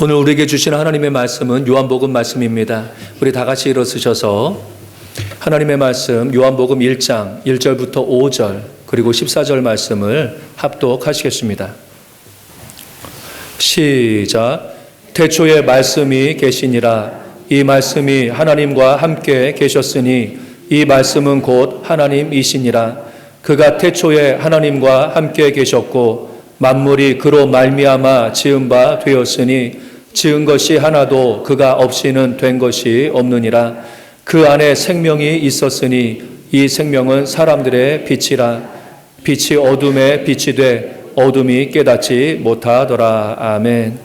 오늘 우리에게 주신 하나님의 말씀은 요한복음 말씀입니다. 우리 다 같이 일어서셔서 하나님의 말씀 요한복음 1장 1절부터 5절 그리고 14절 말씀을 합독하시겠습니다. 시작. 태초에 말씀이 계시니라. 이 말씀이 하나님과 함께 계셨으니 이 말씀은 곧 하나님이시니라. 그가 태초에 하나님과 함께 계셨고 만물이 그로 말미암아 지은 바 되었으니 지은 것이 하나도 그가 없이는 된 것이 없느니라. 그 안에 생명이 있었으니 이 생명은 사람들의 빛이라. 빛이 어둠에 빛이 돼 어둠이 깨닫지 못하더라. 아멘.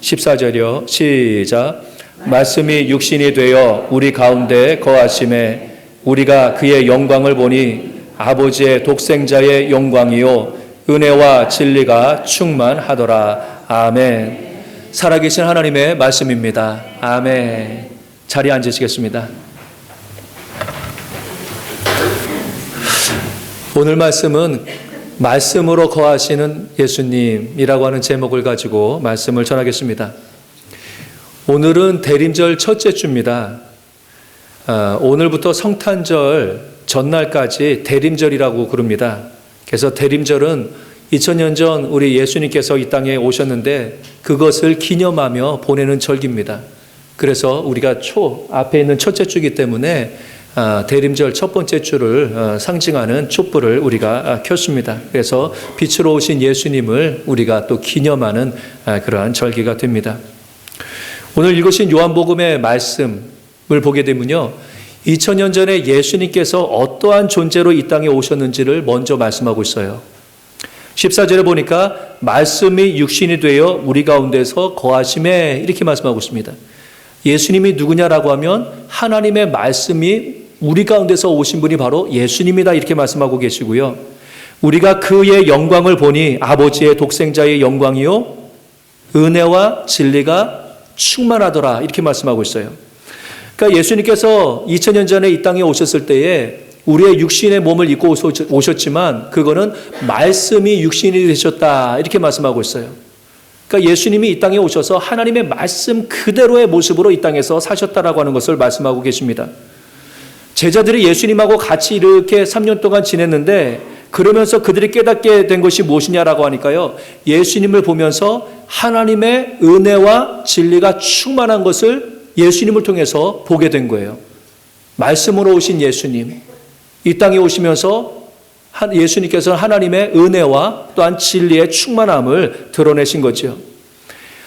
14절이요. 시작. 말씀이 육신이 되어 우리 가운데 거하심에 우리가 그의 영광을 보니 아버지의 독생자의 영광이요 은혜와 진리가 충만하더라. 아멘. 살아계신 하나님의 말씀입니다. 아멘. 자리에 앉으시겠습니다. 오늘 말씀은 말씀으로 거하시는 예수님이라고 하는 제목을 가지고 말씀을 전하겠습니다. 오늘은 대림절 첫째 주입니다. 오늘부터 성탄절 전날까지 대림절이라고 부릅니다. 그래서 대림절은 2000년 전 우리 예수님께서 이 땅에 오셨는데 그것을 기념하며 보내는 절기입니다. 그래서 우리가 앞에 있는 첫째 주이기 때문에 대림절 첫 번째 주를 상징하는 촛불을 우리가 켰습니다. 그래서 빛으로 오신 예수님을 우리가 또 기념하는 그러한 절기가 됩니다. 오늘 읽으신 요한복음의 말씀을 보게 되면요, 2000년 전에 예수님께서 어떠한 존재로 이 땅에 오셨는지를 먼저 말씀하고 있어요. 14절에 보니까 말씀이 육신이 되어 우리 가운데서 거하심에 이렇게 말씀하고 있습니다. 예수님이 누구냐라고 하면 하나님의 말씀이 우리 가운데서 오신 분이 바로 예수님이다 이렇게 말씀하고 계시고요. 우리가 그의 영광을 보니 아버지의 독생자의 영광이요 은혜와 진리가 충만하더라 이렇게 말씀하고 있어요. 그러니까 예수님께서 2000년 전에 이 땅에 오셨을 때에 우리의 육신의 몸을 입고 오셨지만 그거는 말씀이 육신이 되셨다 이렇게 말씀하고 있어요. 그러니까 예수님이 이 땅에 오셔서 하나님의 말씀 그대로의 모습으로 이 땅에서 사셨다라고 하는 것을 말씀하고 계십니다. 제자들이 예수님하고 같이 이렇게 3년 동안 지냈는데 그러면서 그들이 깨닫게 된 것이 무엇이냐라고 하니까요, 예수님을 보면서 하나님의 은혜와 진리가 충만한 것을 예수님을 통해서 보게 된 거예요. 말씀으로 오신 예수님, 이 땅에 오시면서 예수님께서는 하나님의 은혜와 또한 진리의 충만함을 드러내신 거죠.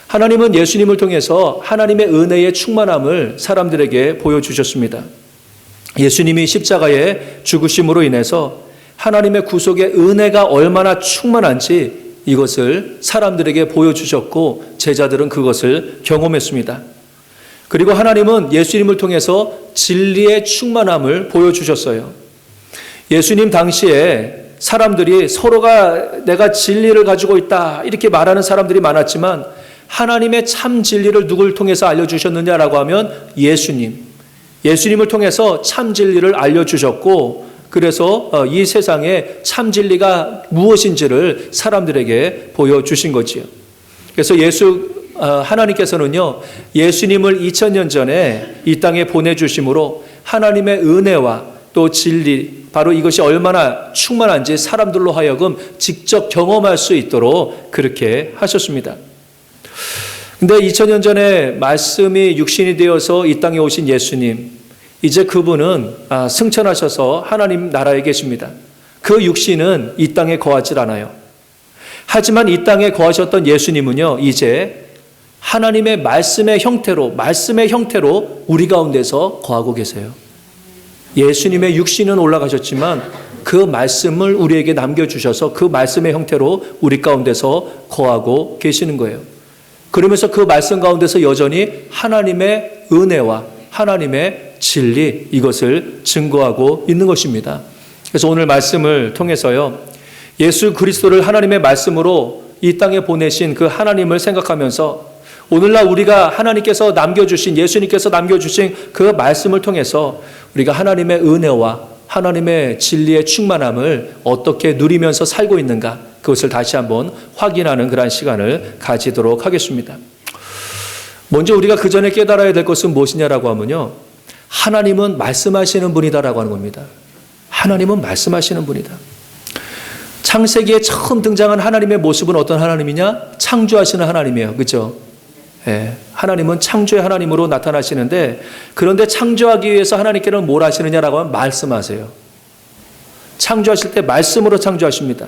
하나님은 예수님을 통해서 하나님의 은혜의 충만함을 사람들에게 보여주셨습니다. 예수님이 십자가의 죽으심으로 인해서 하나님의 구속의 은혜가 얼마나 충만한지 이것을 사람들에게 보여주셨고 제자들은 그것을 경험했습니다. 그리고 하나님은 예수님을 통해서 진리의 충만함을 보여주셨어요. 예수님 당시에 사람들이 서로가 내가 진리를 가지고 있다 이렇게 말하는 사람들이 많았지만 하나님의 참 진리를 누굴 통해서 알려주셨느냐라고 하면 예수님을 통해서 참 진리를 알려주셨고 그래서 이 세상에 참 진리가 무엇인지를 사람들에게 보여주신 거지요. 그래서 하나님께서는요, 예수님을 2000년 전에 이 땅에 보내주심으로 하나님의 은혜와 또 진리, 바로 이것이 얼마나 충만한지 사람들로 하여금 직접 경험할 수 있도록 그렇게 하셨습니다. 근데 2000년 전에 말씀이 육신이 되어서 이 땅에 오신 예수님, 이제 그분은 승천하셔서 하나님 나라에 계십니다. 그 육신은 이 땅에 거하질 않아요. 하지만 이 땅에 거하셨던 예수님은요, 이제 하나님의 말씀의 형태로 우리 가운데서 거하고 계세요. 예수님의 육신은 올라가셨지만 그 말씀을 우리에게 남겨주셔서 그 말씀의 형태로 우리 가운데서 거하고 계시는 거예요. 그러면서 그 말씀 가운데서 여전히 하나님의 은혜와 하나님의 진리 이것을 증거하고 있는 것입니다. 그래서 오늘 말씀을 통해서요, 예수 그리스도를 하나님의 말씀으로 이 땅에 보내신 그 하나님을 생각하면서 오늘날 우리가 예수님께서 남겨주신 그 말씀을 통해서 우리가 하나님의 은혜와 하나님의 진리의 충만함을 어떻게 누리면서 살고 있는가, 그것을 다시 한번 확인하는 그러한 시간을 가지도록 하겠습니다. 먼저 우리가 그 전에 깨달아야 될 것은 무엇이냐라고 하면요, 하나님은 말씀하시는 분이다라고 하는 겁니다. 하나님은 말씀하시는 분이다. 창세기에 처음 등장한 하나님의 모습은 어떤 하나님이냐? 창조하시는 하나님이에요. 그렇죠? 예, 하나님은 창조의 하나님으로 나타나시는데, 그런데 창조하기 위해서 하나님께는 뭘 하시느냐라고 하면 말씀하세요. 창조하실 때 말씀으로 창조하십니다.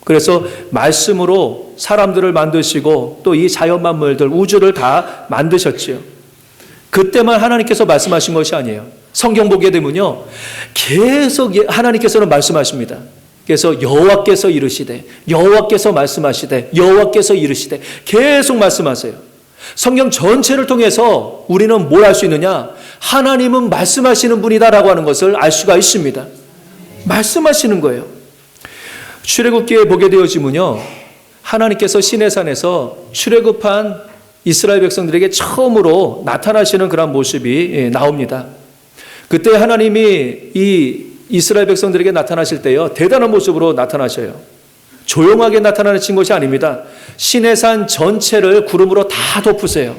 그래서 말씀으로 사람들을 만드시고 또 이 자연 만물들, 우주를 다 만드셨지요. 그때만 하나님께서 말씀하신 것이 아니에요. 성경 보게 되면요, 계속 하나님께서는 말씀하십니다. 그래서 여호와께서 이르시되, 여호와께서 말씀하시되, 여호와께서 이르시되, 계속 말씀하세요. 성경 전체를 통해서 우리는 뭘 알 수 있느냐? 하나님은 말씀하시는 분이다라고 하는 것을 알 수가 있습니다. 말씀하시는 거예요. 출애굽기에 보게 되어지면요, 하나님께서 시내산에서 출애굽한 이스라엘 백성들에게 처음으로 나타나시는 그런 모습이 나옵니다. 그때 하나님이 이 이스라엘 백성들에게 나타나실 때요, 대단한 모습으로 나타나셔요. 조용하게 나타나신 것이 아닙니다. 시내산 전체를 구름으로 다 덮으세요.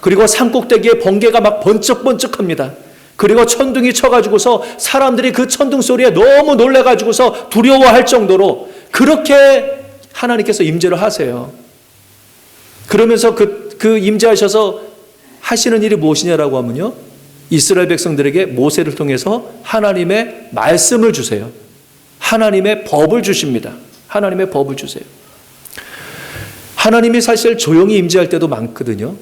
그리고 산 꼭대기에 번개가 막 번쩍번쩍합니다. 그리고 천둥이 쳐가지고서 사람들이 그 천둥 소리에 너무 놀래가지고서 두려워할 정도로 그렇게 하나님께서 임재를 하세요. 그러면서 그 임재하셔서 하시는 일이 무엇이냐라고 하면요, 이스라엘 백성들에게 모세를 통해서 하나님의 말씀을 주세요. 하나님의 법을 주십니다. 하나님의 법을 주세요. 하나님이 사실 조용히 임재할 때도 많거든요.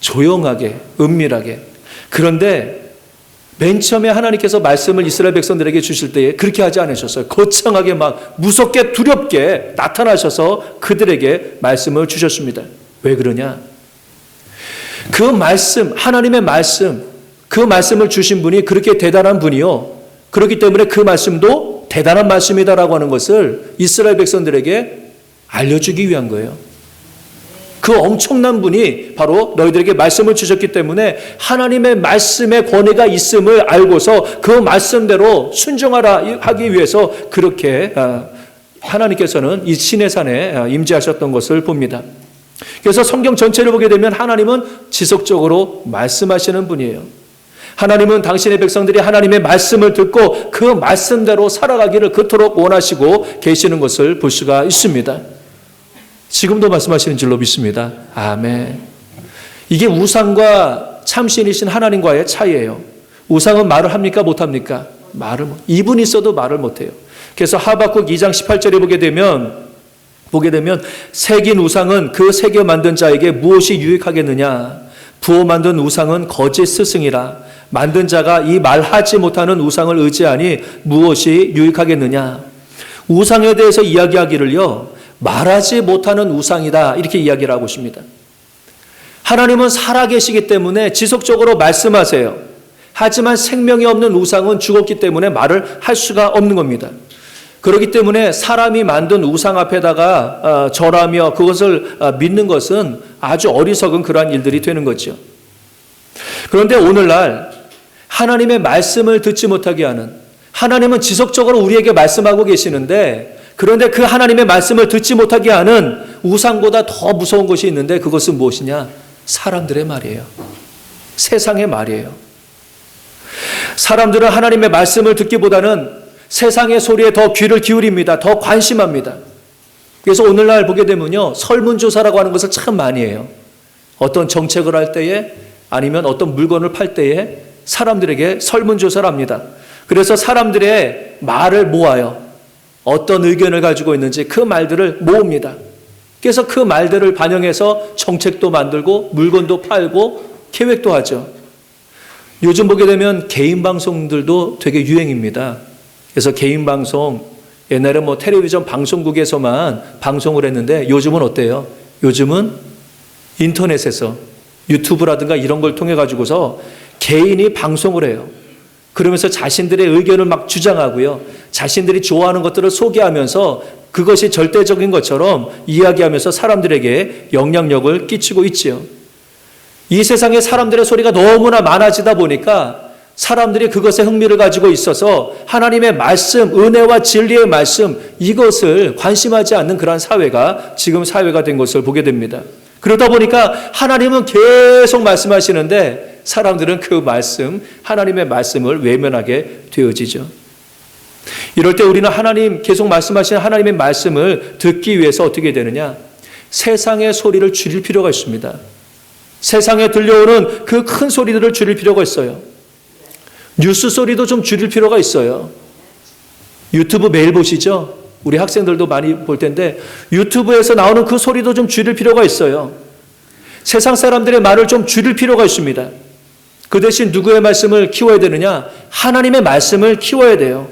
조용하게, 은밀하게. 그런데 맨 처음에 하나님께서 말씀을 이스라엘 백성들에게 주실 때에 그렇게 하지 않으셨어요. 거창하게 막 무섭게 두렵게 나타나셔서 그들에게 말씀을 주셨습니다. 왜 그러냐? 그 말씀, 하나님의 말씀, 그 말씀을 주신 분이 그렇게 대단한 분이요, 그렇기 때문에 그 말씀도 대단한 말씀이다라고 하는 것을 이스라엘 백성들에게 알려주기 위한 거예요. 그 엄청난 분이 바로 너희들에게 말씀을 주셨기 때문에 하나님의 말씀의 권위가 있음을 알고서 그 말씀대로 순종하라 하기 위해서 그렇게 하나님께서는 이 시내산에 임재하셨던 것을 봅니다. 그래서 성경 전체를 보게 되면 하나님은 지속적으로 말씀하시는 분이에요. 하나님은 당신의 백성들이 하나님의 말씀을 듣고 그 말씀대로 살아가기를 그토록 원하시고 계시는 것을 볼 수가 있습니다. 지금도 말씀하시는 줄로 믿습니다. 아멘. 이게 우상과 참신이신 하나님과의 차이예요. 우상은 말을 합니까? 못합니까? 입은 있어도 말을 못해요. 그래서 하박국 2장 18절에 보게 되면 새긴 우상은 그 새겨 만든 자에게 무엇이 유익하겠느냐? 부어 만든 우상은 거짓 스승이라. 만든 자가 이 말하지 못하는 우상을 의지하니 무엇이 유익하겠느냐? 우상에 대해서 이야기하기를요, 말하지 못하는 우상이다, 이렇게 이야기를 하고 있습니다. 하나님은 살아계시기 때문에 지속적으로 말씀하세요. 하지만 생명이 없는 우상은 죽었기 때문에 말을 할 수가 없는 겁니다. 그렇기 때문에 사람이 만든 우상 앞에다가 절하며 그것을 믿는 것은 아주 어리석은 그러한 일들이 되는 거죠. 그런데 오늘날 하나님의 말씀을 듣지 못하게 하는, 하나님은 지속적으로 우리에게 말씀하고 계시는데, 그런데 그 하나님의 말씀을 듣지 못하게 하는 우상보다 더 무서운 것이 있는데, 그것은 무엇이냐? 사람들의 말이에요. 세상의 말이에요. 사람들은 하나님의 말씀을 듣기보다는 세상의 소리에 더 귀를 기울입니다. 더 관심합니다. 그래서 오늘날 보게 되면요, 설문조사라고 하는 것을 참 많이 해요. 어떤 정책을 할 때에, 아니면 어떤 물건을 팔 때에 사람들에게 설문조사를 합니다. 그래서 사람들의 말을 모아요. 어떤 의견을 가지고 있는지 그 말들을 모읍니다. 그래서 그 말들을 반영해서 정책도 만들고 물건도 팔고 계획도 하죠. 요즘 보게 되면 개인 방송들도 되게 유행입니다. 그래서 개인 방송, 옛날에 텔레비전 방송국에서만 방송을 했는데 요즘은 어때요? 요즘은 인터넷에서 유튜브라든가 이런 걸 통해 가지고서 개인이 방송을 해요. 그러면서 자신들의 의견을 막 주장하고요, 자신들이 좋아하는 것들을 소개하면서 그것이 절대적인 것처럼 이야기하면서 사람들에게 영향력을 끼치고 있지요. 이 세상에 사람들의 소리가 너무나 많아지다 보니까 사람들이 그것에 흥미를 가지고 있어서 하나님의 말씀, 은혜와 진리의 말씀, 이것을 관심하지 않는 그러한 사회가 지금 사회가 된 것을 보게 됩니다. 그러다 보니까 하나님은 계속 말씀하시는데 사람들은 그 말씀, 하나님의 말씀을 외면하게 되어지죠. 이럴 때 우리는 하나님, 계속 말씀하시는 하나님의 말씀을 듣기 위해서 어떻게 되느냐? 세상의 소리를 줄일 필요가 있습니다. 세상에 들려오는 그 큰 소리들을 줄일 필요가 있어요. 뉴스 소리도 좀 줄일 필요가 있어요. 유튜브 매일 보시죠? 우리 학생들도 많이 볼 텐데 유튜브에서 나오는 그 소리도 좀 줄일 필요가 있어요. 세상 사람들의 말을 좀 줄일 필요가 있습니다. 그 대신 누구의 말씀을 키워야 되느냐? 하나님의 말씀을 키워야 돼요.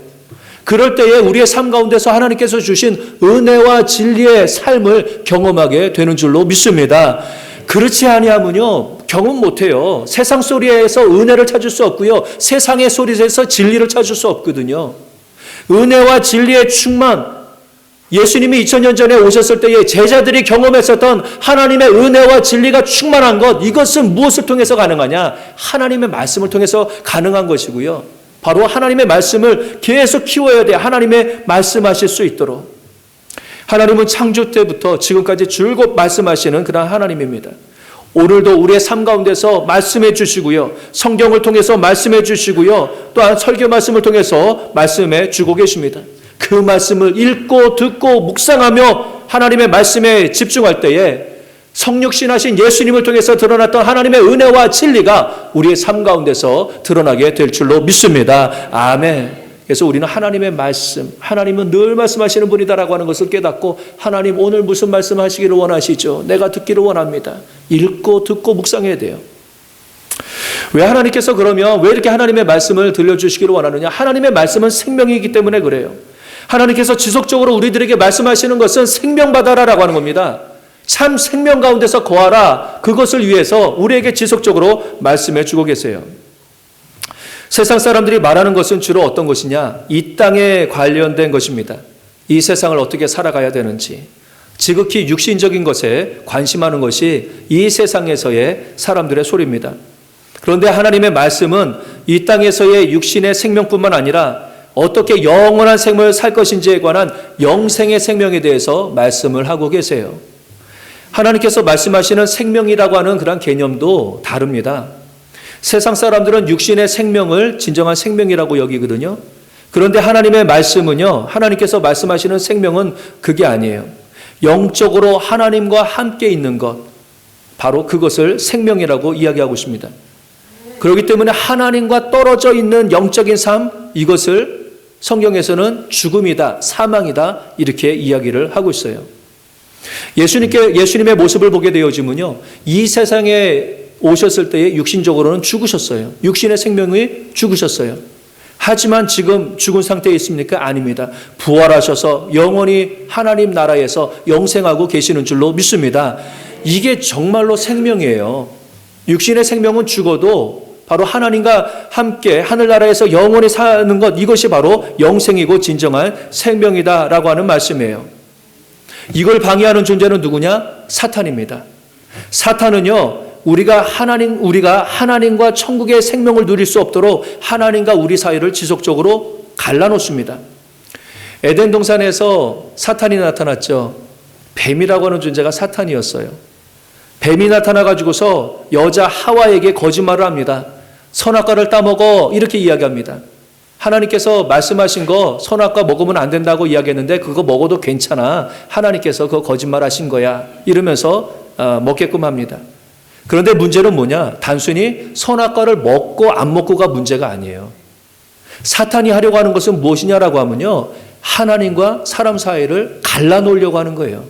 그럴 때에 우리의 삶 가운데서 하나님께서 주신 은혜와 진리의 삶을 경험하게 되는 줄로 믿습니다. 그렇지 아니하면요 경험 못해요. 세상 소리에서 은혜를 찾을 수 없고요, 세상의 소리에서 진리를 찾을 수 없거든요. 은혜와 진리의 충만, 예수님이 2000년 전에 오셨을 때에 제자들이 경험했었던 하나님의 은혜와 진리가 충만한 것, 이것은 무엇을 통해서 가능하냐? 하나님의 말씀을 통해서 가능한 것이고요. 바로 하나님의 말씀을 계속 키워야 돼. 하나님의 말씀하실 수 있도록. 하나님은 창조 때부터 지금까지 줄곧 말씀하시는 그런 하나님입니다. 오늘도 우리의 삶 가운데서 말씀해 주시고요, 성경을 통해서 말씀해 주시고요, 또한 설교 말씀을 통해서 말씀해 주고 계십니다. 그 말씀을 읽고 듣고 묵상하며 하나님의 말씀에 집중할 때에 성육신하신 예수님을 통해서 드러났던 하나님의 은혜와 진리가 우리의 삶 가운데서 드러나게 될 줄로 믿습니다. 아멘. 그래서 우리는 하나님의 말씀, 하나님은 늘 말씀하시는 분이다라고 하는 것을 깨닫고, 하나님 오늘 무슨 말씀하시기를 원하시죠? 내가 듣기를 원합니다. 읽고 듣고 묵상해야 돼요. 왜 하나님께서 그러면 왜 이렇게 하나님의 말씀을 들려주시기를 원하느냐? 하나님의 말씀은 생명이기 때문에 그래요. 하나님께서 지속적으로 우리들에게 말씀하시는 것은 생명받아라라고 하는 겁니다. 참 생명 가운데서 거하라, 그것을 위해서 우리에게 지속적으로 말씀해 주고 계세요. 세상 사람들이 말하는 것은 주로 어떤 것이냐? 이 땅에 관련된 것입니다. 이 세상을 어떻게 살아가야 되는지, 지극히 육신적인 것에 관심하는 것이 이 세상에서의 사람들의 소리입니다. 그런데 하나님의 말씀은 이 땅에서의 육신의 생명뿐만 아니라 어떻게 영원한 생명을 살 것인지에 관한 영생의 생명에 대해서 말씀을 하고 계세요. 하나님께서 말씀하시는 생명이라고 하는 그런 개념도 다릅니다. 세상 사람들은 육신의 생명을 진정한 생명이라고 여기거든요. 그런데 하나님의 말씀은요, 하나님께서 말씀하시는 생명은 그게 아니에요. 영적으로 하나님과 함께 있는 것, 바로 그것을 생명이라고 이야기하고 있습니다. 그렇기 때문에 하나님과 떨어져 있는 영적인 삶, 이것을 성경에서는 죽음이다, 사망이다, 이렇게 이야기를 하고 있어요. 예수님의 모습을 보게 되어지면요, 이 세상에 오셨을 때에 육신적으로는 죽으셨어요. 육신의 생명이 죽으셨어요. 하지만 지금 죽은 상태에 있습니까? 아닙니다. 부활하셔서 영원히 하나님 나라에서 영생하고 계시는 줄로 믿습니다. 이게 정말로 생명이에요. 육신의 생명은 죽어도 바로 하나님과 함께 하늘나라에서 영원히 사는 것, 이것이 바로 영생이고 진정한 생명이다라고 하는 말씀이에요. 이걸 방해하는 존재는 누구냐? 사탄입니다. 사탄은요, 우리가 하나님과 천국의 생명을 누릴 수 없도록 하나님과 우리 사이를 지속적으로 갈라놓습니다. 에덴 동산에서 사탄이 나타났죠. 뱀이라고 하는 존재가 사탄이었어요. 뱀이 나타나가지고서 여자 하와에게 거짓말을 합니다. 선악과를 따먹어, 이렇게 이야기합니다. 하나님께서 말씀하신 거 선악과 먹으면 안 된다고 이야기했는데 그거 먹어도 괜찮아, 하나님께서 그거 거짓말 하신 거야, 이러면서 먹게끔 합니다. 그런데 문제는 뭐냐? 단순히 선악과를 먹고 안 먹고가 문제가 아니에요. 사탄이 하려고 하는 것은 무엇이냐라고 하면요, 하나님과 사람 사이를 갈라놓으려고 하는 거예요.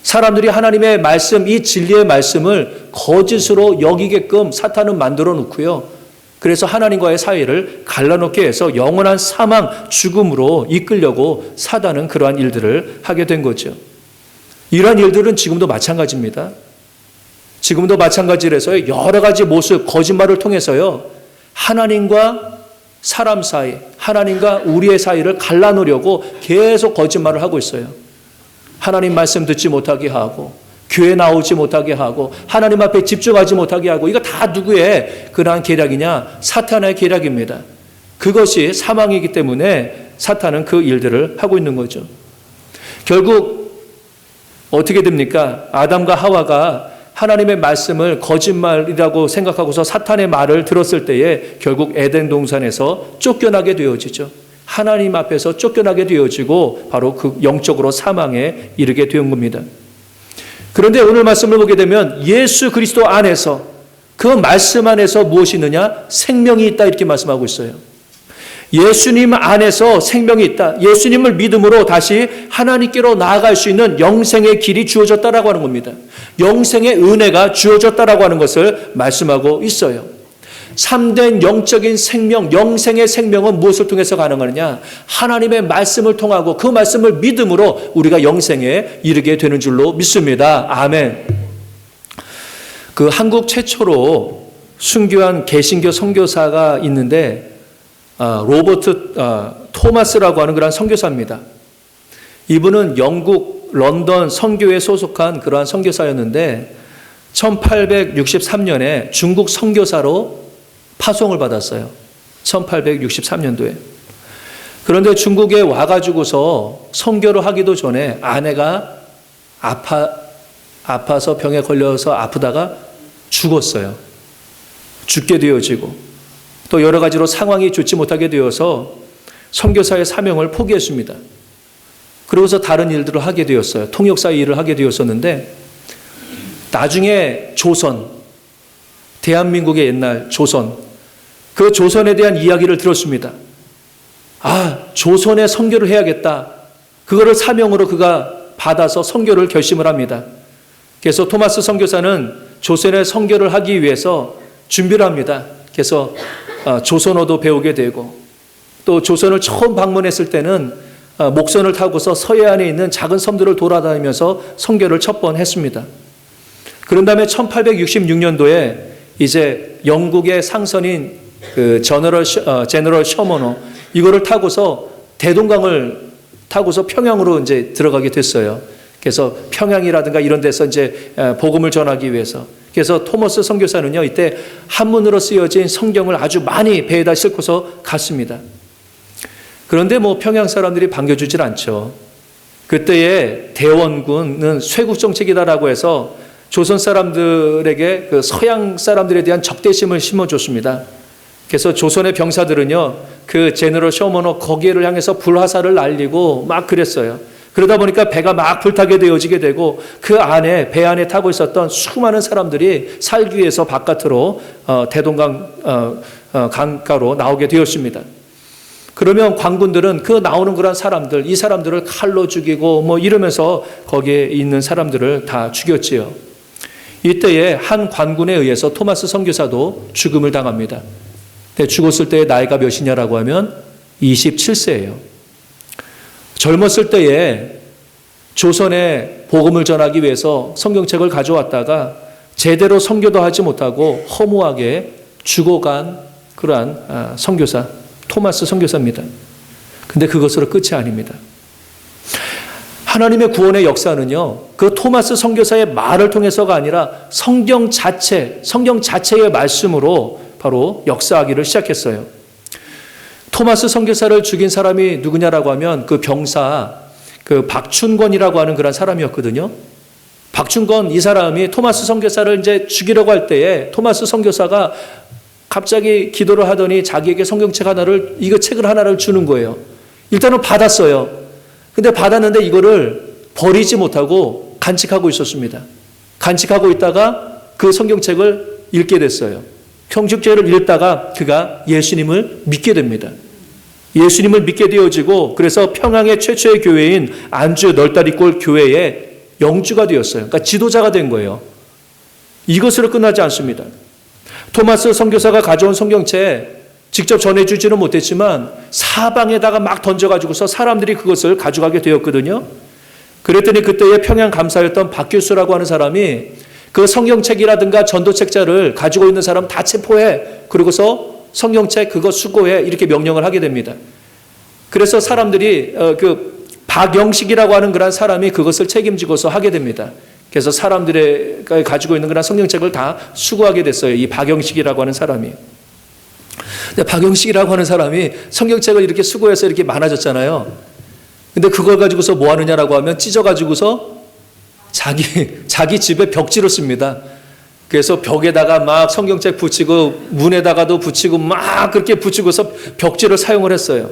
사람들이 하나님의 말씀, 이 진리의 말씀을 거짓으로 여기게끔 사탄은 만들어 놓고요, 그래서 하나님과의 사이를 갈라놓게 해서 영원한 사망, 죽음으로 이끌려고 사단은 그러한 일들을 하게 된 거죠. 이러한 일들은 지금도 마찬가지입니다. 지금도 마찬가지로 해서 여러 가지 모습, 거짓말을 통해서요, 하나님과 사람 사이, 하나님과 우리의 사이를 갈라놓으려고 계속 거짓말을 하고 있어요. 하나님 말씀 듣지 못하게 하고, 교회 나오지 못하게 하고, 하나님 앞에 집중하지 못하게 하고, 이거 다 누구의 그러한 계략이냐? 사탄의 계략입니다. 그것이 사망이기 때문에 사탄은 그 일들을 하고 있는 거죠. 결국 어떻게 됩니까? 아담과 하와가 하나님의 말씀을 거짓말이라고 생각하고서 사탄의 말을 들었을 때에 결국 에덴 동산에서 쫓겨나게 되어지죠. 하나님 앞에서 쫓겨나게 되어지고 바로 그 영적으로 사망에 이르게 된 겁니다. 그런데 오늘 말씀을 보게 되면 예수 그리스도 안에서, 그 말씀 안에서 무엇이 있느냐? 생명이 있다, 이렇게 말씀하고 있어요. 예수님 안에서 생명이 있다. 예수님을 믿음으로 다시 하나님께로 나아갈 수 있는 영생의 길이 주어졌다라고 하는 겁니다. 영생의 은혜가 주어졌다라고 하는 것을 말씀하고 있어요. 참된 영적인 생명, 영생의 생명은 무엇을 통해서 가능하느냐? 하나님의 말씀을 통하고 그 말씀을 믿음으로 우리가 영생에 이르게 되는 줄로 믿습니다. 아멘. 그 한국 최초로 순교한 개신교 선교사가 있는데 로버트 토마스라고 하는 그러한 선교사입니다. 이분은 영국 런던 선교에 소속한 그러한 선교사였는데 1863년에 중국 선교사로 파송을 받았어요. 1863년도에. 그런데 중국에 와가지고서 선교를 하기도 전에 아내가 아파서 병에 걸려서 아프다가 죽었어요. 죽게 되어지고 또 여러 가지로 상황이 좋지 못하게 되어서 선교사의 사명을 포기했습니다. 그러고서 다른 일들을 하게 되었어요. 통역사의 일을 하게 되었었는데 나중에 조선, 대한민국의 옛날 조선, 그 조선에 대한 이야기를 들었습니다. 조선에 선교를 해야겠다. 그거를 사명으로 그가 받아서 선교를 결심을 합니다. 그래서 토마스 선교사는 조선에 선교를 하기 위해서 준비를 합니다. 그래서 조선어도 배우게 되고 또 조선을 처음 방문했을 때는 목선을 타고서 서해안에 있는 작은 섬들을 돌아다니면서 선교를 첫 번 했습니다. 그런 다음에 1866년도에 이제 영국의 상선인 그 제너럴 셔머너 이거를 타고서 대동강을 타고서 평양으로 이제 들어가게 됐어요. 그래서 평양이라든가 이런 데서 이제 복음을 전하기 위해서. 그래서 토마스 선교사는요, 이때 한문으로 쓰여진 성경을 아주 많이 배에다 싣고서 갔습니다. 그런데 평양 사람들이 반겨주질 않죠. 그때의 대원군은 쇄국 정책이다라고 해서 조선 사람들에게 그 서양 사람들에 대한 적대심을 심어줬습니다. 그래서 조선의 병사들은요, 그 제너럴 셔머너 거기를 향해서 불화살을 날리고 막 그랬어요. 그러다 보니까 배가 막 불타게 되어지게 되고 그 안에 배 안에 타고 있었던 수많은 사람들이 살기 위해서 바깥으로 대동강 강가로 나오게 되었습니다. 그러면 관군들은 그 나오는 그런 사람들, 이 사람들을 칼로 죽이고 이러면서 거기에 있는 사람들을 다 죽였지요. 이때에 한 관군에 의해서 토마스 선교사도 죽음을 당합니다. 죽었을 때의 나이가 몇이냐라고 하면 27세예요. 젊었을 때에 조선에 복음을 전하기 위해서 성경책을 가져왔다가 제대로 선교도 하지 못하고 허무하게 죽어간 그러한 선교사, 토마스 선교사입니다. 근데 그것으로 끝이 아닙니다. 하나님의 구원의 역사는요, 그 토마스 선교사의 말을 통해서가 아니라 성경 자체의 말씀으로 바로 역사하기를 시작했어요. 토마스 선교사를 죽인 사람이 누구냐라고 하면 그 병사, 그 박춘권이라고 하는 그런 사람이었거든요. 박춘권 이 사람이 토마스 선교사를 이제 죽이려고 할 때에 토마스 선교사가 갑자기 기도를 하더니 자기에게 성경책 책을 하나를 주는 거예요. 일단은 받았어요. 근데 받았는데 이거를 버리지 못하고 간직하고 있었습니다. 간직하고 있다가 그 성경책을 읽게 됐어요. 형식죄를 읽다가 그가 예수님을 믿게 됩니다. 예수님을 믿게 되어지고 그래서 평양의 최초의 교회인 안주 널다리골 교회의 영주가 되었어요. 그러니까 지도자가 된 거예요. 이것으로 끝나지 않습니다. 토마스 선교사가 가져온 성경책 직접 전해주지는 못했지만 사방에다가 막 던져가지고서 사람들이 그것을 가져가게 되었거든요. 그랬더니 그때의 평양 감사였던 박 교수라고 하는 사람이 그 성경책이라든가 전도책자를 가지고 있는 사람 다 체포해. 그리고서 성경책 그거 수거해. 이렇게 명령을 하게 됩니다. 그래서 사람들이 그 박영식이라고 하는 그런 사람이 그것을 책임지고서 하게 됩니다. 그래서 사람들이 가지고 있는 그런 성경책을 다 수거하게 됐어요. 이 박영식이라고 하는 사람이. 근데 박영식이라고 하는 사람이 성경책을 이렇게 수거해서 이렇게 많아졌잖아요. 근데 그걸 가지고서 뭐 하느냐라고 하면 찢어가지고서 자기 집에 벽지로 씁니다. 그래서 벽에다가 막 성경책 붙이고 문에다가도 붙이고 막 그렇게 붙이고서 벽지를 사용을 했어요.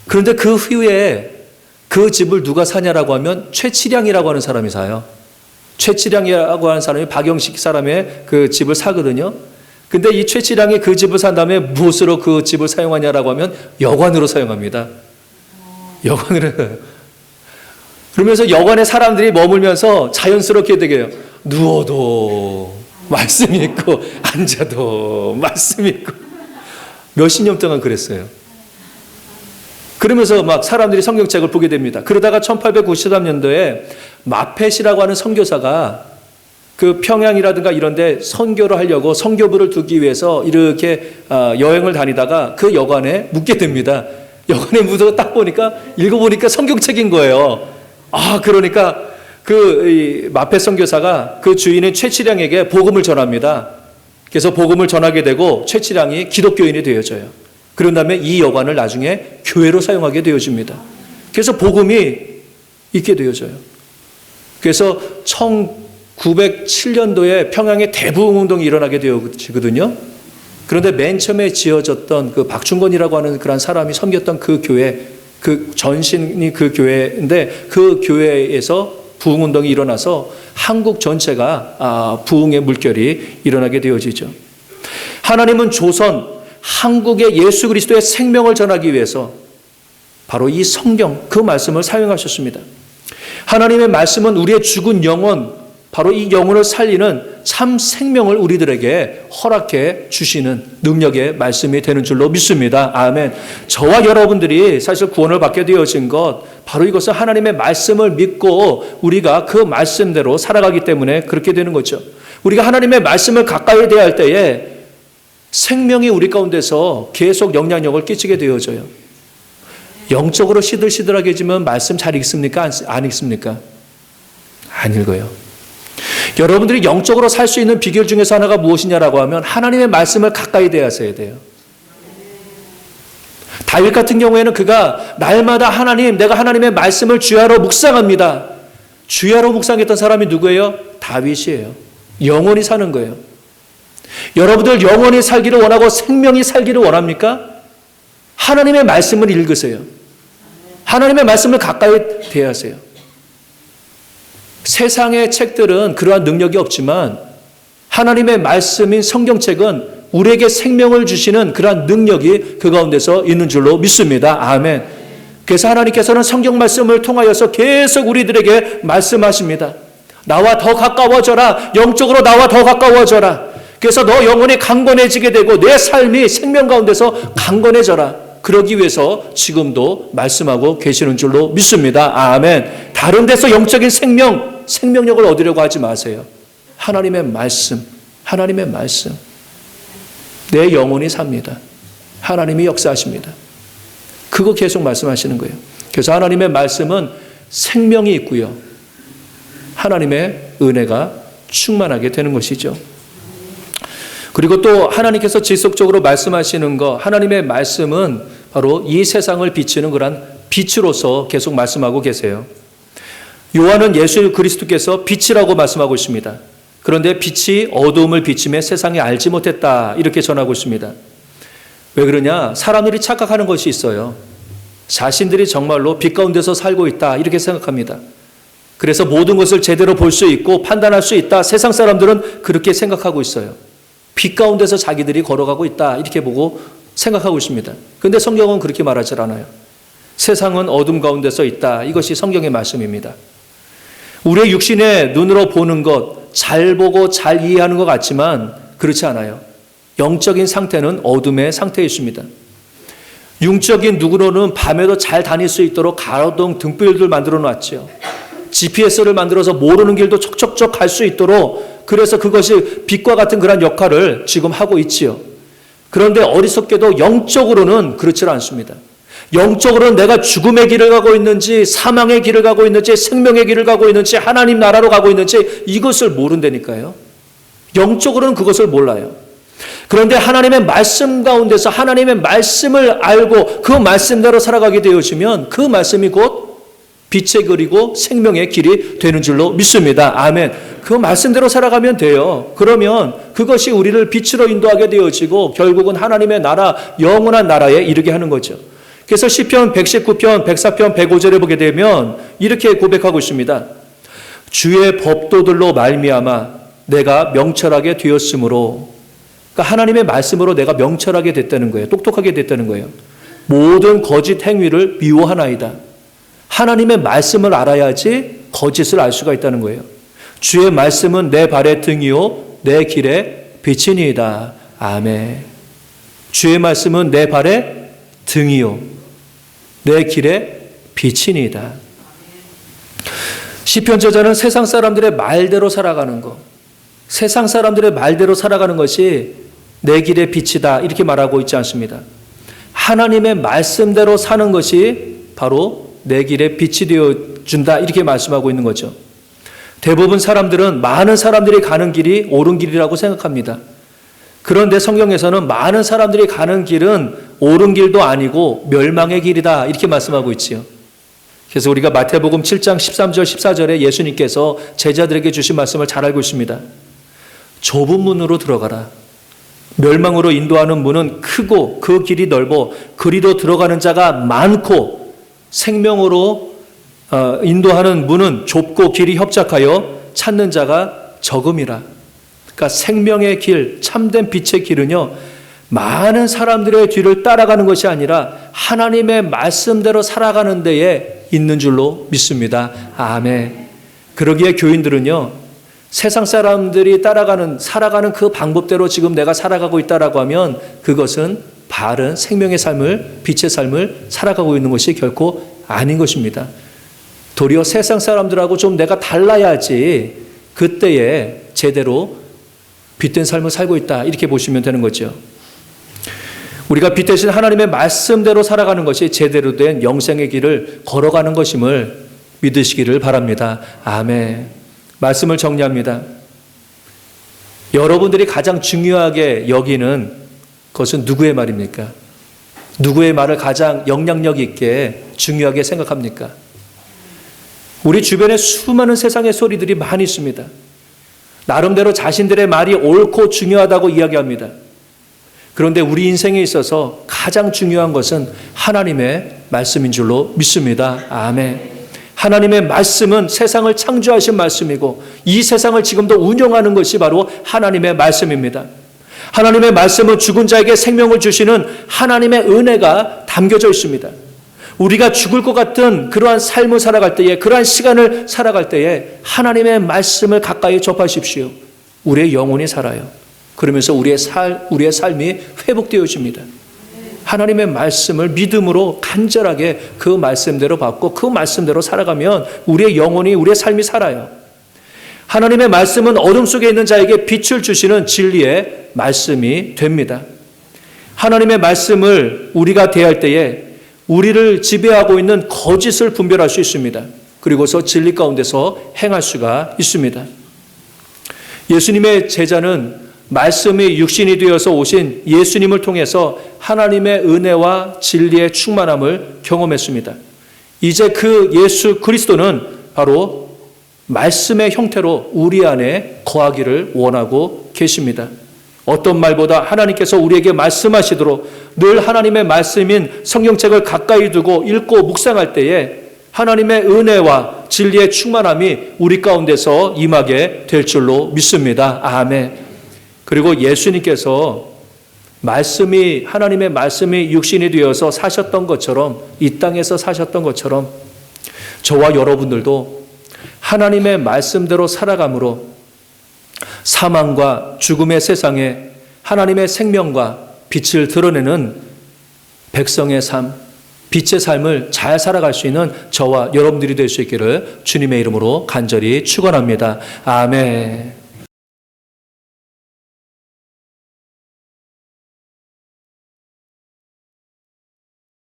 그런데 그 후에 그 집을 누가 사냐라고 하면 최치량이라고 하는 사람이 사요. 최치량이라고 하는 사람이 박영식 사람의 그 집을 사거든요. 근데 이 최치량이 그 집을 산 다음에 무엇으로 그 집을 사용하냐라고 하면 여관으로 사용합니다. 여관으로. 그러면서 여관에 사람들이 머물면서 자연스럽게 되게 해요. 누워도 말씀 있고 앉아도 말씀 있고 몇십 년 동안 그랬어요. 그러면서 막 사람들이 성경책을 보게 됩니다. 그러다가 1893년도에 마펫이라고 하는 선교사가 그 평양이라든가 이런 데 선교를 하려고 선교부를 두기 위해서 이렇게 여행을 다니다가 그 여관에 묵게 됩니다. 여관에 묵어서 딱 보니까 읽어보니까 성경책인 거예요. 그러니까 그 마펫 선교사가 그 주인인 최치량에게 복음을 전합니다. 그래서 복음을 전하게 되고 최치량이 기독교인이 되어져요. 그런 다음에 이 여관을 나중에 교회로 사용하게 되어집니다. 그래서 복음이 있게 되어져요. 그래서 1907년도에 평양에 대부흥운동이 일어나게 되어지거든요. 그런데 맨 처음에 지어졌던 그 박충건이라고 하는 그런 사람이 섬겼던 그 교회, 그 전신이 그 교회인데 그 교회에서 부흥운동이 일어나서 한국 전체가 부흥의 물결이 일어나게 되어지죠. 하나님은 조선, 한국의 예수 그리스도의 생명을 전하기 위해서 바로 이 성경, 그 말씀을 사용하셨습니다. 하나님의 말씀은 우리의 죽은 영혼, 바로 이 영혼을 살리는 참 생명을 우리들에게 허락해 주시는 능력의 말씀이 되는 줄로 믿습니다. 아멘. 저와 여러분들이 사실 구원을 받게 되어진 것, 바로 이것은 하나님의 말씀을 믿고 우리가 그 말씀대로 살아가기 때문에 그렇게 되는 거죠. 우리가 하나님의 말씀을 가까이 대할 때에 생명이 우리 가운데서 계속 영향력을 끼치게 되어져요. 영적으로 시들시들하게 지면 말씀 잘 읽습니까? 안 읽습니까? 안 읽어요. 여러분들이 영적으로 살 수 있는 비결 중에서 하나가 무엇이냐라고 하면 하나님의 말씀을 가까이 대하셔야 돼요. 다윗 같은 경우에는 그가 날마다 내가 하나님의 말씀을 주야로 묵상합니다. 주야로 묵상했던 사람이 누구예요? 다윗이에요. 영원히 사는 거예요. 여러분들 영원히 살기를 원하고 생명이 살기를 원합니까? 하나님의 말씀을 읽으세요. 하나님의 말씀을 가까이 대하세요. 세상의 책들은 그러한 능력이 없지만 하나님의 말씀인 성경책은 우리에게 생명을 주시는 그러한 능력이 그 가운데서 있는 줄로 믿습니다. 아멘. 그래서 하나님께서는 성경 말씀을 통하여서 계속 우리들에게 말씀하십니다. 나와 더 가까워져라. 영적으로 나와 더 가까워져라. 그래서 너 영혼이 강건해지게 되고 내 삶이 생명 가운데서 강건해져라. 그러기 위해서 지금도 말씀하고 계시는 줄로 믿습니다. 아멘. 다른 데서 영적인 생명력을 얻으려고 하지 마세요. 하나님의 말씀, 하나님의 말씀. 내 영혼이 삽니다. 하나님이 역사하십니다. 그거 계속 말씀하시는 거예요. 그래서 하나님의 말씀은 생명이 있고요. 하나님의 은혜가 충만하게 되는 것이죠. 그리고 또 하나님께서 지속적으로 말씀하시는 것, 하나님의 말씀은 바로 이 세상을 비추는 그런 빛으로서 계속 말씀하고 계세요. 요한은 예수 그리스도께서 빛이라고 말씀하고 있습니다. 그런데 빛이 어두움을 비침해 세상에 알지 못했다 이렇게 전하고 있습니다. 왜 그러냐? 사람들이 착각하는 것이 있어요. 자신들이 정말로 빛 가운데서 살고 있다 이렇게 생각합니다. 그래서 모든 것을 제대로 볼 수 있고 판단할 수 있다. 세상 사람들은 그렇게 생각하고 있어요. 빛 가운데서 자기들이 걸어가고 있다 이렇게 보고 생각하고 있습니다. 그런데 성경은 그렇게 말하지 않아요. 세상은 어둠 가운데서 있다. 이것이 성경의 말씀입니다. 우리의 육신의 눈으로 보는 것, 잘 보고 잘 이해하는 것 같지만 그렇지 않아요. 영적인 상태는 어둠의 상태에 있습니다. 육적인 눈으로는 밤에도 잘 다닐 수 있도록 가로등 등불들 만들어 놨죠. GPS를 만들어서 모르는 길도 척척척 갈 수 있도록 그래서 그것이 빛과 같은 그런 역할을 지금 하고 있지요. 그런데 어리석게도 영적으로는 그렇지 않습니다. 영적으로는 내가 죽음의 길을 가고 있는지 사망의 길을 가고 있는지 생명의 길을 가고 있는지 하나님 나라로 가고 있는지 이것을 모른다니까요. 영적으로는 그것을 몰라요. 그런데 하나님의 말씀 가운데서 하나님의 말씀을 알고 그 말씀대로 살아가게 되어지면 그 말씀이 곧 빛의 그리고 생명의 길이 되는 줄로 믿습니다. 아멘. 그 말씀대로 살아가면 돼요. 그러면 그것이 우리를 빛으로 인도하게 되어지고 결국은 하나님의 나라, 영원한 나라에 이르게 하는 거죠. 그래서 시편 119편, 104편, 105절에 보게 되면 이렇게 고백하고 있습니다. 주의 법도들로 말미암아 내가 명철하게 되었으므로, 그러니까 하나님의 말씀으로 내가 명철하게 됐다는 거예요. 똑똑하게 됐다는 거예요. 모든 거짓 행위를 미워하나이다. 하나님의 말씀을 알아야지 거짓을 알 수가 있다는 거예요. 주의 말씀은 내 발의 등이요 내 길의 빛이니이다. 아멘. 주의 말씀은 내 발의 등이요 내 길의 빛이니이다. 시편 저자는 세상 사람들의 말대로 살아가는 것, 세상 사람들의 말대로 살아가는 것이 내 길의 빛이다 이렇게 말하고 있지 않습니다. 하나님의 말씀대로 사는 것이 바로 내 길에 빛이 되어준다 이렇게 말씀하고 있는 거죠. 대부분 사람들은 많은 사람들이 가는 길이 옳은 길이라고 생각합니다. 그런데 성경에서는 많은 사람들이 가는 길은 옳은 길도 아니고 멸망의 길이다 이렇게 말씀하고 있지요. 그래서 우리가 마태복음 7장 13절 14절에 예수님께서 제자들에게 주신 말씀을 잘 알고 있습니다. 좁은 문으로 들어가라. 멸망으로 인도하는 문은 크고 그 길이 넓어 그리로 들어가는 자가 많고 생명으로 인도하는 문은 좁고 길이 협착하여 찾는 자가 적음이라. 그러니까 생명의 길, 참된 빛의 길은요, 많은 사람들의 뒤를 따라가는 것이 아니라 하나님의 말씀대로 살아가는 데에 있는 줄로 믿습니다. 아멘. 그러기에 교인들은요, 세상 사람들이 살아가는 그 방법대로 지금 내가 살아가고 있다라고 하면 그것은 바른 생명의 삶을, 빛의 삶을 살아가고 있는 것이 결코 아닌 것입니다. 도리어 세상 사람들하고 좀 내가 달라야지 그때에 제대로 빛된 삶을 살고 있다 이렇게 보시면 되는 거죠. 우리가 빛 대신 하나님의 말씀대로 살아가는 것이 제대로 된 영생의 길을 걸어가는 것임을 믿으시기를 바랍니다. 아멘. 말씀을 정리합니다. 여러분들이 가장 중요하게 여기는 그것은 누구의 말입니까? 누구의 말을 가장 영향력 있게 중요하게 생각합니까? 우리 주변에 수많은 세상의 소리들이 많이 있습니다. 나름대로 자신들의 말이 옳고 중요하다고 이야기합니다. 그런데 우리 인생에 있어서 가장 중요한 것은 하나님의 말씀인 줄로 믿습니다. 아멘. 하나님의 말씀은 세상을 창조하신 말씀이고 이 세상을 지금도 운영하는 것이 바로 하나님의 말씀입니다. 하나님의 말씀은 죽은 자에게 생명을 주시는 하나님의 은혜가 담겨져 있습니다. 우리가 죽을 것 같은 그러한 삶을 살아갈 때에, 그러한 시간을 살아갈 때에 하나님의 말씀을 가까이 접하십시오. 우리의 영혼이 살아요. 그러면서 우리의 삶이 회복되어집니다. 하나님의 말씀을 믿음으로 간절하게 그 말씀대로 받고 그 말씀대로 살아가면 우리의 영혼이, 우리의 삶이 살아요. 하나님의 말씀은 어둠 속에 있는 자에게 빛을 주시는 진리의 말씀이 됩니다. 하나님의 말씀을 우리가 대할 때에 우리를 지배하고 있는 거짓을 분별할 수 있습니다. 그리고서 진리 가운데서 행할 수가 있습니다. 예수님의 제자는 말씀이 육신이 되어서 오신 예수님을 통해서 하나님의 은혜와 진리의 충만함을 경험했습니다. 이제 그 예수 그리스도는 바로 말씀의 형태로 우리 안에 거하기를 원하고 계십니다. 어떤 말보다 하나님께서 우리에게 말씀하시도록 늘 하나님의 말씀인 성경책을 가까이 두고 읽고 묵상할 때에 하나님의 은혜와 진리의 충만함이 우리 가운데서 임하게 될 줄로 믿습니다. 아멘. 그리고 예수님께서 하나님의 말씀이 육신이 되어서 사셨던 것처럼, 이 땅에서 사셨던 것처럼 저와 여러분들도 하나님의 말씀대로 살아감으로 사망과 죽음의 세상에 하나님의 생명과 빛을 드러내는 백성의 삶, 빛의 삶을 잘 살아갈 수 있는 저와 여러분들이 될 수 있기를 주님의 이름으로 간절히 축원합니다. 아멘.